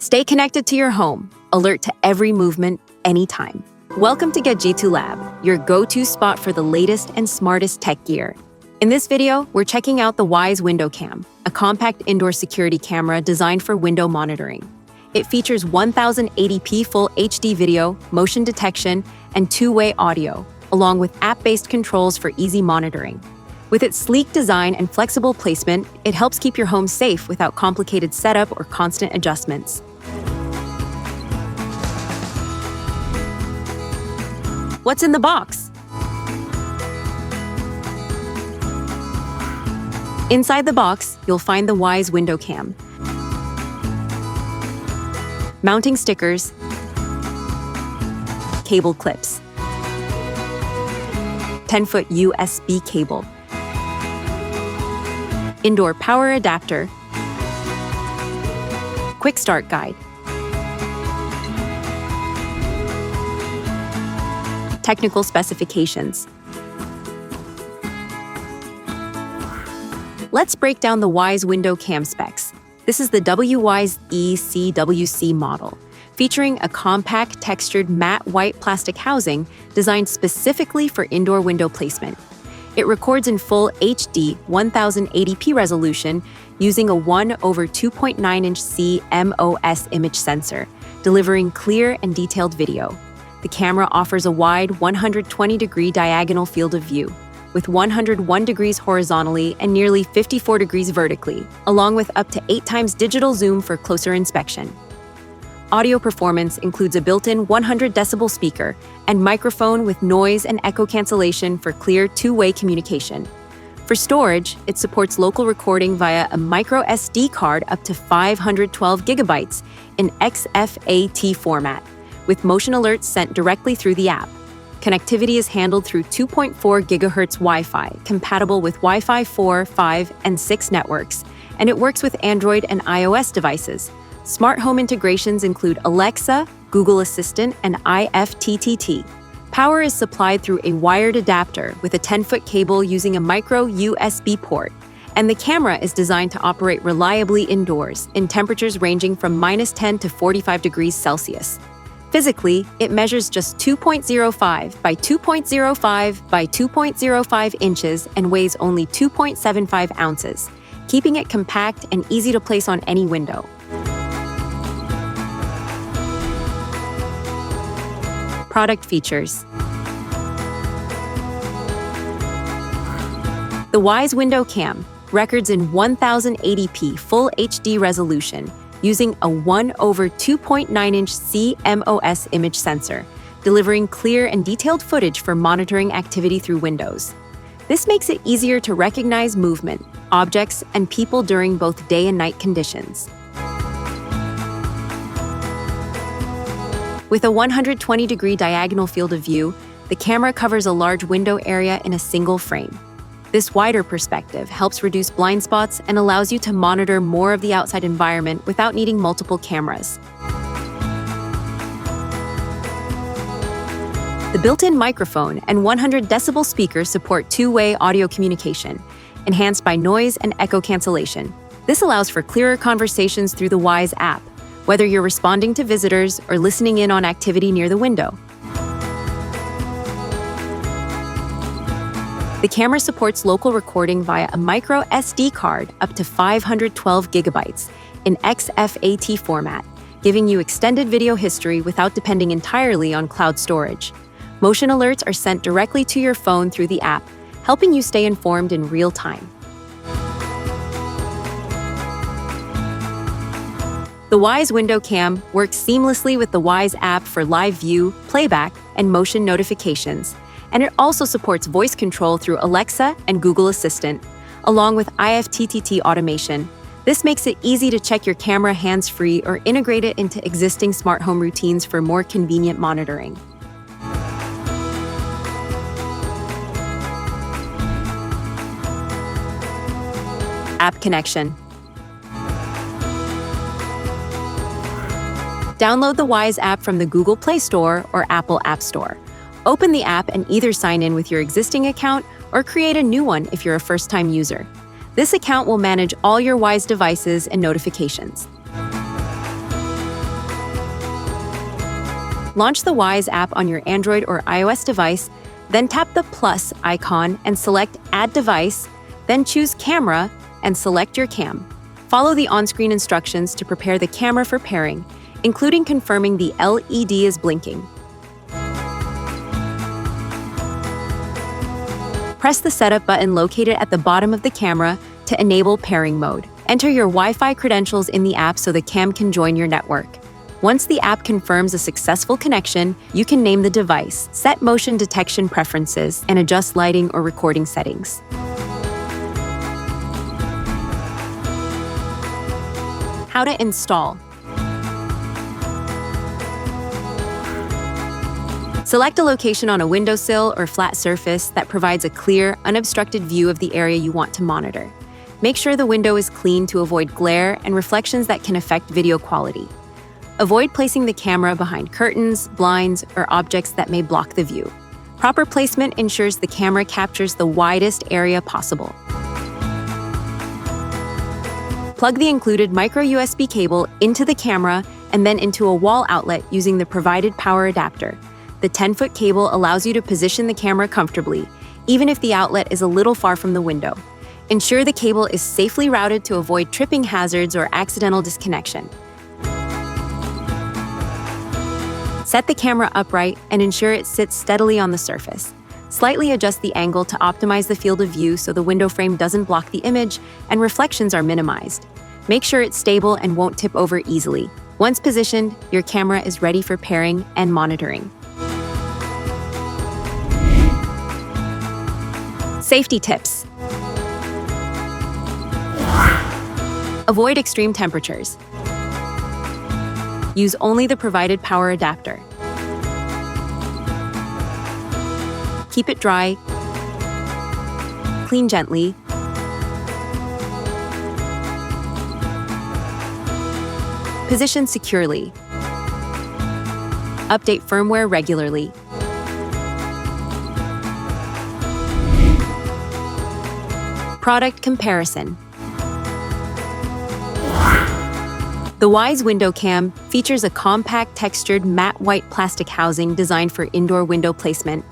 Stay connected to your home, alert to every movement, anytime. Welcome to Gadgeto Lab, your go-to spot for the latest and smartest tech gear. In this video, we're checking out the Wyze Window Cam, a compact indoor security camera designed for window monitoring. It features 1080p full HD video, motion detection, and two-way audio, along with app-based controls for easy monitoring. With its sleek design and flexible placement, it helps keep your home safe without complicated setup or constant adjustments. What's in the box? Inside the box, you'll find the Wyze Window Cam, mounting stickers, cable clips, 10-foot USB cable, indoor power adapter, quick start guide, technical specifications. Let's break down the Wyze Window Cam specs. This is the Wyze ECWC model, featuring a compact textured matte white plastic housing designed specifically for indoor window placement. It records in full HD 1080p resolution using a 1/2.9-inch CMOS image sensor, delivering clear and detailed video. The camera offers a wide 120-degree diagonal field of view, with 101 degrees horizontally and nearly 54 degrees vertically, along with up to 8 times digital zoom for closer inspection. Audio performance includes a built-in 100-decibel speaker and microphone with noise and echo cancellation for clear two-way communication. For storage, it supports local recording via a micro SD card up to 512 gigabytes in XFAT format, with motion alerts sent directly through the app. Connectivity is handled through 2.4 GHz Wi-Fi, compatible with Wi-Fi 4, 5, and 6 networks, and it works with Android and iOS devices. Smart home integrations include Alexa, Google Assistant, and IFTTT. Power is supplied through a wired adapter with a 10-foot cable using a micro USB port, and the camera is designed to operate reliably indoors in temperatures ranging from -10 to 45 degrees Celsius. Physically, it measures just 2.05 by 2.05 by 2.05 inches and weighs only 2.75 ounces, keeping it compact and easy to place on any window. Product features. The Wyze Window Cam records in 1080p full HD resolution using a 1/2.9-inch CMOS image sensor, delivering clear and detailed footage for monitoring activity through windows. This makes it easier to recognize movement, objects, and people during both day and night conditions. With a 120-degree diagonal field of view, the camera covers a large window area in a single frame. This wider perspective helps reduce blind spots and allows you to monitor more of the outside environment without needing multiple cameras. The built-in microphone and 100-decibel speaker support two-way audio communication, enhanced by noise and echo cancellation. This allows for clearer conversations through the Wyze app, whether you're responding to visitors or listening in on activity near the window. The camera supports local recording via a micro SD card up to 512 gigabytes in XFAT format, giving you extended video history without depending entirely on cloud storage. Motion alerts are sent directly to your phone through the app, helping you stay informed in real time. The Wyze Window Cam works seamlessly with the Wyze app for live view, playback, and motion notifications, and it also supports voice control through Alexa and Google Assistant, along with IFTTT automation. This makes it easy to check your camera hands-free or integrate it into existing smart home routines for more convenient monitoring. App connection. Download the Wyze app from the Google Play Store or Apple App Store. Open the app and either sign in with your existing account or create a new one if you're a first-time user. This account will manage all your Wyze devices and notifications. Launch the Wyze app on your Android or iOS device, then tap the plus icon and select Add Device, then choose Camera and select your cam. Follow the on-screen instructions to prepare the camera for pairing, including confirming the LED is blinking. Press the Setup button located at the bottom of the camera to enable pairing mode. Enter your Wi-Fi credentials in the app so the cam can join your network. Once the app confirms a successful connection, you can name the device, set motion detection preferences, and adjust lighting or recording settings. How to install. Select a location on a windowsill or flat surface that provides a clear, unobstructed view of the area you want to monitor. Make sure the window is clean to avoid glare and reflections that can affect video quality. Avoid placing the camera behind curtains, blinds, or objects that may block the view. Proper placement ensures the camera captures the widest area possible. Plug the included micro USB cable into the camera and then into a wall outlet using the provided power adapter. The 10-foot cable allows you to position the camera comfortably, even if the outlet is a little far from the window. Ensure the cable is safely routed to avoid tripping hazards or accidental disconnection. Set the camera upright and ensure it sits steadily on the surface. Slightly adjust the angle to optimize the field of view so the window frame doesn't block the image and reflections are minimized. Make sure it's stable and won't tip over easily. Once positioned, your camera is ready for pairing and monitoring. Safety tips. Avoid extreme temperatures. Use only the provided power adapter. Keep it dry. Clean gently. Position securely. Update firmware regularly. Product comparison. The Wyze Window Cam features a compact textured matte white plastic housing designed for indoor window placement,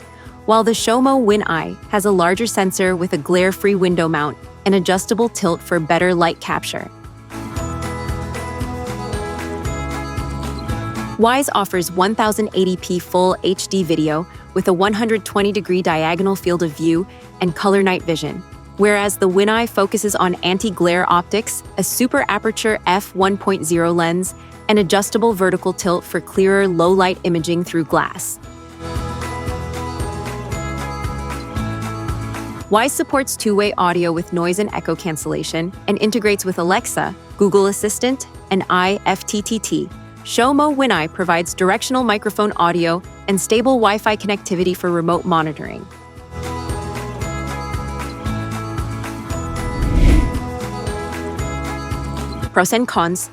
while the Shomo WinEye has a larger sensor with a glare-free window mount and adjustable tilt for better light capture. Wyze offers 1080p Full HD video with a 120-degree diagonal field of view and color night vision, whereas the WinEye focuses on anti-glare optics, a super aperture f1.0 lens, and adjustable vertical tilt for clearer low-light imaging through glass. Wyze supports two-way audio with noise and echo cancellation and integrates with Alexa, Google Assistant, and IFTTT. Shomo WinEye provides directional microphone audio and stable Wi-Fi connectivity for remote monitoring. Pros and cons.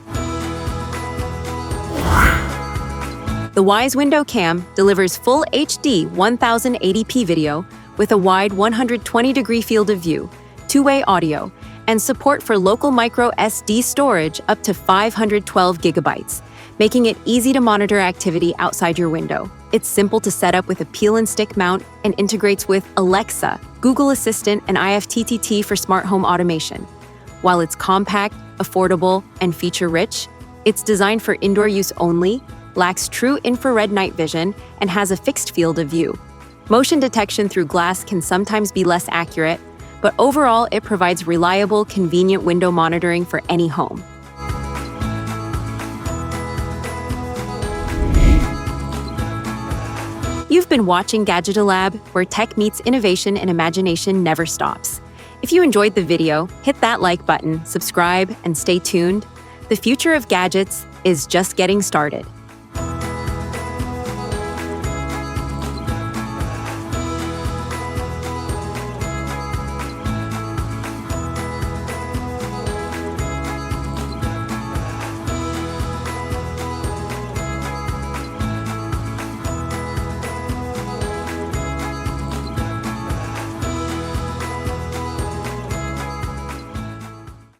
The Wyze Window Cam delivers full HD 1080p video with a wide 120-degree field of view, two-way audio, and support for local micro SD storage up to 512 gigabytes, making it easy to monitor activity outside your window. It's simple to set up with a peel and stick mount and integrates with Alexa, Google Assistant, and IFTTT for smart home automation. While it's compact, affordable, and feature-rich, it's designed for indoor use only, lacks true infrared night vision, and has a fixed field of view. Motion detection through glass can sometimes be less accurate, but overall it provides reliable, convenient window monitoring for any home. You've been watching Gadgeto Lab, where tech meets innovation and imagination never stops. If you enjoyed the video, hit that like button, subscribe, and stay tuned. The future of gadgets is just getting started.